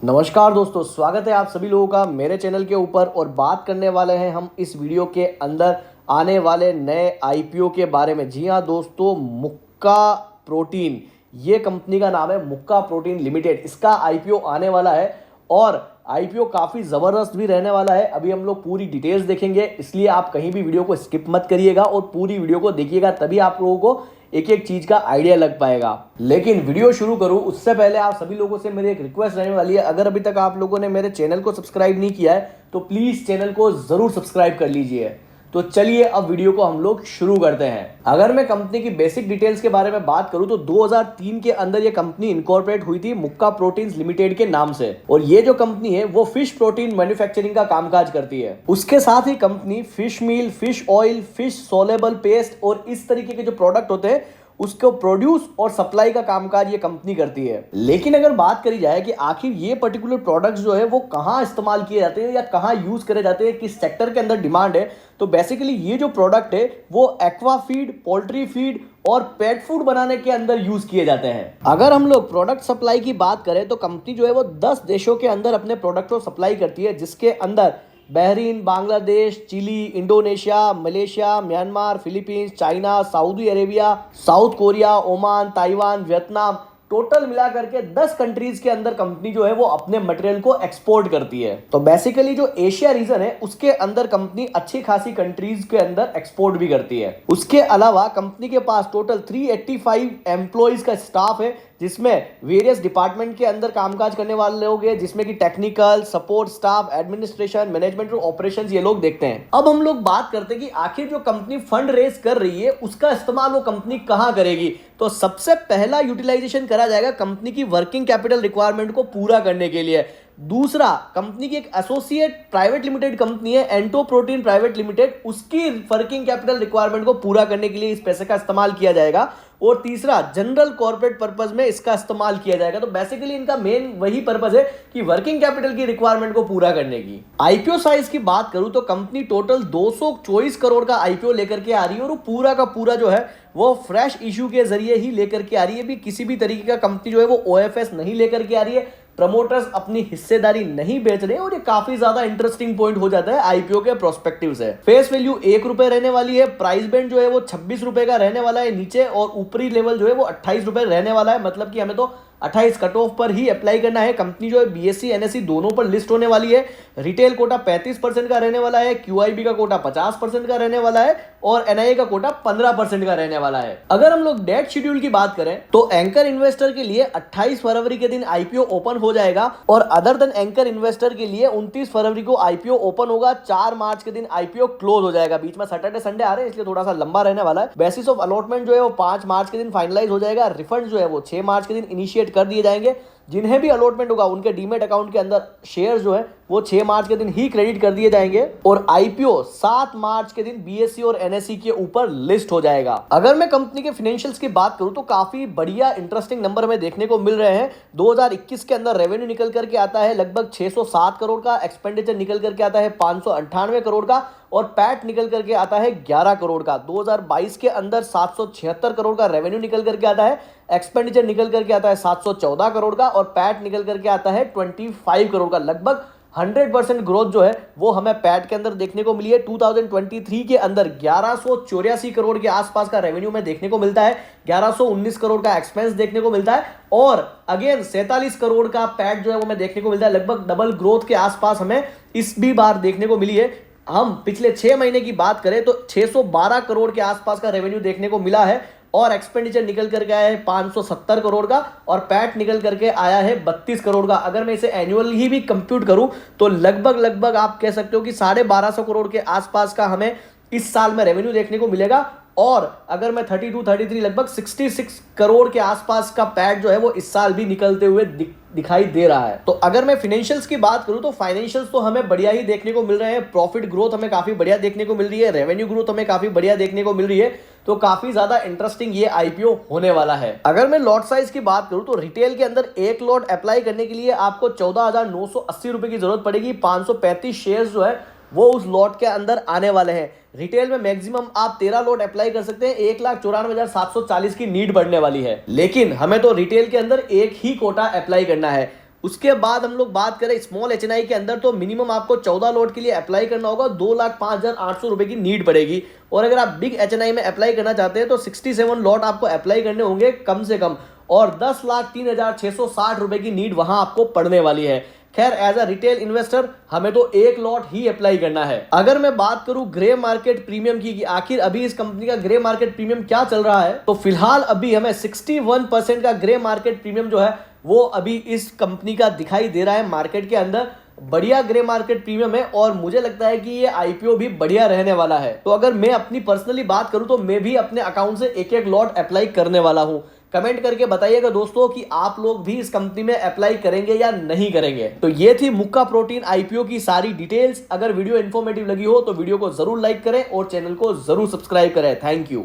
नमस्कार दोस्तों, स्वागत है आप सभी लोगों का मेरे चैनल के ऊपर। और बात करने वाले हैं हम इस वीडियो के अंदर आने वाले नए आईपीओ के बारे में। जी हाँ दोस्तों, मुक्का प्रोटीन, ये कंपनी का नाम है मुक्का प्रोटीन लिमिटेड। इसका आईपीओ आने वाला है और आईपीओ काफ़ी ज़बरदस्त भी रहने वाला है। अभी हम लोग पूरी डिटेल्स देखेंगे, इसलिए आप कहीं भी वीडियो को स्किप मत करिएगा और पूरी वीडियो को देखिएगा, तभी आप लोगों को एक एक चीज का आइडिया लग पाएगा। लेकिन वीडियो शुरू करूं उससे पहले आप सभी लोगों से मेरी एक रिक्वेस्ट रहने वाली है। अगर अभी तक आप लोगों ने मेरे चैनल को सब्सक्राइब नहीं किया है तो प्लीज चैनल को जरूर सब्सक्राइब कर लीजिए। तो चलिए अब वीडियो को हम लोग शुरू करते हैं। अगर मैं कंपनी की बेसिक डिटेल्स के बारे में बात करूं तो 2003 के अंदर ये कंपनी इनकॉर्पोरेट हुई थी मुक्का प्रोटीन्स लिमिटेड के नाम से। और ये जो कंपनी है वो फिश प्रोटीन मैन्युफैक्चरिंग का कामकाज करती है। उसके साथ ही company fish meal, fish oil, fish soluble paste और इस तरीके के जो प्रोडक्ट होते हैं उसको प्रोड्यूस और सप्लाई का कामकाज ये कंपनी करती है। लेकिन अगर बात करी जाए कि आखिर ये पर्टिकुलर प्रोडक्ट्स जो है वो कहाँ इस्तेमाल किए जाते हैं या कहाँ यूज करे जाते हैं, किस सेक्टर के अंदर डिमांड है, तो बेसिकली ये जो प्रोडक्ट है वो एक्वा फीड, पोल्ट्री फीड और पेट फूड बनाने के अंदर यूज किए जाते हैं। अगर हम लोग प्रोडक्ट सप्लाई की बात करें तो कंपनी जो है वो 10 देशों के अंदर अपने प्रोडक्ट को सप्लाई करती है, जिसके अंदर Bahrain, Bangladesh, Chile, Indonesia, Malaysia, Myanmar, Philippines, China, Saudi Arabia, South Korea, Oman, Taiwan, Vietnam, total मिलाकर के 10 कंट्रीज के अंदर कंपनी जो है वो अपने मटेरियल को एक्सपोर्ट करती है। तो बेसिकली जो एशिया रीजन है उसके अंदर कंपनी अच्छी खासी कंट्रीज के अंदर एक्सपोर्ट भी करती है। उसके अलावा कंपनी के पास टोटल 385 एम्प्लॉइज का स्टाफ है, जिसमें वेरियस डिपार्टमेंट के अंदर कामकाज करने वाले लोग हैं, जिसमें कि technical support staff, administration, management और ऑपरेशंस ये लोग देखते हैं। अब हम लोग बात करते हैं कि आखिर जो कंपनी फंड रेज कर रही है उसका इस्तेमाल वो कंपनी कहां करेगी। तो सबसे पहला यूटिलाइजेशन करा जाएगा कंपनी की वर्किंग कैपिटल रिक्वायरमेंट को पूरा करने के लिए। दूसरा, कंपनी की एक एसोसिएट प्राइवेट लिमिटेड कंपनी है एंटो प्रोटीन प्राइवेट लिमिटेड, उसकी वर्किंग कैपिटल रिक्वायरमेंट को पूरा करने के लिए इस पैसे का इस्तेमाल किया जाएगा। और तीसरा, जनरल कॉर्पोरेट पर्पस में इसका इस्तेमाल किया जाएगा। तो बेसिकली इनका मेन वही पर्पस है कि वर्किंग कैपिटल की रिक्वायरमेंट को पूरा करने की। आईपीओ साइज की बात करूं तो कंपनी टोटल 224 करोड़ का आईपीओ लेकर के आ रही है और वो पूरा का पूरा जो है वो फ्रेश इश्यू के जरिए ही लेकर के आ रही है। भी किसी भी तरीके का कंपनी जो है वो ओएफएस नहीं लेकर के आ रही है, प्रमोटर्स अपनी हिस्सेदारी नहीं बेच रहे। और ये काफी ज्यादा इंटरेस्टिंग पॉइंट हो जाता है आईपीओ के प्रोस्पेक्टिव से। फेस वैल्यू 1 रुपए रहने वाली है, प्राइस बैंड जो है वो 26 रुपए का रहने वाला है नीचे, और ऊपरी लेवल जो है वो 28 रुपए रहने वाला है। मतलब कि हमें तो 28 कट ऑफ पर ही अप्लाई करना है। कंपनी जो है बीएससी एनएससी दोनों पर लिस्ट होने वाली है। रिटेल कोटा 35% का रहने वाला है, क्यूआईबी का कोटा 50% का रहने वाला है और एनआईए का कोटा 15% का रहने वाला है। अगर हम लोग डेट शेड्यूल की बात करें तो एंकर इन्वेस्टर के लिए 28 फरवरी के दिन आईपीओ ओपन हो जाएगा और अदर देन एंकर इन्वेस्टर के लिए 29 फरवरी को आईपीओ ओपन होगा। 4 मार्च के दिन आईपीओ क्लोज हो जाएगा। बीच में सैटरडे संडे आ रहे हैं इसलिए थोड़ा सा लंबा रहने वाला है। बेसिस ऑफ अलॉटमेंट जो है वो 5 मार्च के दिन फाइनलाइज हो जाएगा। रिफंड जो है वो 6 मार्च के दिन इनिशिएट कर दिए जाएंगे। जिन्हें भी अलॉटमेंट होगा उनके डीमेट अकाउंट के अंदर शेयर जो है वो 6 मार्च के दिन ही क्रेडिट कर दिए जाएंगे और आईपीओ 7 मार्च के दिन बीएससी और एनएससी के ऊपर लिस्ट हो जाएगा। अगर मैं कंपनी के फाइनेंशियल्स की बात करूं तो काफी बढ़िया इंटरेस्टिंग नंबर में देखने को मिल रहे हैं। 2021 के अंदर रेवेन्यू निकल करके आता है लगभग 607 करोड़ का, एक्सपेंडिचर निकल करके आता है 598 करोड़ का और पैट निकल करके आता है 11 करोड़ का। 2022 के अंदर 776 करोड़ का रेवेन्यू निकल करके आता है, एक्सपेंडिचर निकल करके आता है 714 करोड़ का और पैट निकल करके आता है 25 करोड़ का। लगभग 100% ग्रोथ जो है वो हमें पैट के अंदर देखने को मिली है। 2023 के अंदर 1184 करोड़ के आसपास का रेवेन्यू में देखने को मिलता है, 1119 करोड़ का एक्सपेंस देखने को मिलता है और अगेन 47 करोड़ का पैट जो है वो हमें देखने को मिलता है। लगभग डबल ग्रोथ के आसपास हमें इस भी बार देखने को मिली है। हम पिछले 6 महीने की बात करें तो 612 करोड़ के आसपास का रेवेन्यू देखने को मिला है और एक्सपेंडिचर निकल करके आया है 570 करोड़ का और पैट निकल करके आया है 32 करोड़ का। अगर मैं इसे एनुअल ही भी कंप्यूट करूं तो लगभग आप कह सकते हो कि 1250 करोड़ के आसपास का हमें इस साल में रेवेन्यू देखने को मिलेगा। और अगर मैं 32-33 लगभग 66 करोड़ के आसपास का पैट जो है वो इस साल भी निकलते हुए दिखाई दे रहा है। तो अगर मैं फाइनेंशियल्स की बात करूं तो फाइनेंशियल्स तो हमें बढ़िया ही देखने को मिल रहे हैं। प्रॉफिट ग्रोथ हमें काफी बढ़िया देखने को मिल रही है, रेवेन्यू ग्रोथ हमें काफी बढ़िया देखने को मिल रही है। तो काफी ज्यादा इंटरेस्टिंग ये आईपीओ होने वाला है। अगर मैं लॉट साइज की बात करूं तो रिटेल के अंदर एक लॉट अप्लाई करने के लिए आपको 14,980 रुपए की जरूरत पड़ेगी। 535 शेयर जो है वो उस लॉट के अंदर आने वाले हैं। रिटेल में मैक्सिमम आप 13 लॉट अप्लाई कर सकते हैं। 1,94,740 की नीड बढ़ने वाली है, लेकिन हमें तो रिटेल के अंदर एक ही कोटा अप्लाई करना है। उसके बाद हम लोग बात करें स्मॉल एचएनआई के अंदर, तो मिनिमम आपको 14 लॉट के लिए अप्लाई करना होगा, 2,05,800 रुपए की नीड पड़ेगी। और अगर आप बिग एचएनआई में अप्लाई करना चाहते हैं तो 67 लॉट आपको अप्लाई करने होंगे कम से कम, और 10,03,660 रुपए की नीड वहां आपको पड़ने वाली है। खैर, एज अ रिटेल इन्वेस्टर हमें तो एक लॉट ही अप्लाई करना है। अगर मैं बात करूं ग्रे मार्केट प्रीमियम की, कि आखिर अभी इस कंपनी का ग्रे मार्केट प्रीमियम क्या चल रहा है, तो फिलहाल अभी हमें 61% का ग्रे मार्केट प्रीमियम जो है वो अभी इस कंपनी का दिखाई दे रहा है मार्केट के अंदर। बढ़िया ग्रे मार्केट प्रीमियम है और मुझे लगता है कि ये आईपीओ भी बढ़िया रहने वाला है। तो अगर मैं अपनी पर्सनली बात करूं तो मैं भी अपने अकाउंट से एक एक लॉट अप्लाई करने वाला हूं। कमेंट करके बताइएगा दोस्तों कि आप लोग भी इस कंपनी में अप्लाई करेंगे या नहीं करेंगे। तो ये थी मुक्का प्रोटीन आईपीओ की सारी डिटेल्स। अगर वीडियो इन्फॉर्मेटिव लगी हो तो वीडियो को जरूर लाइक करें और चैनल को जरूर सब्सक्राइब करें। Thank you.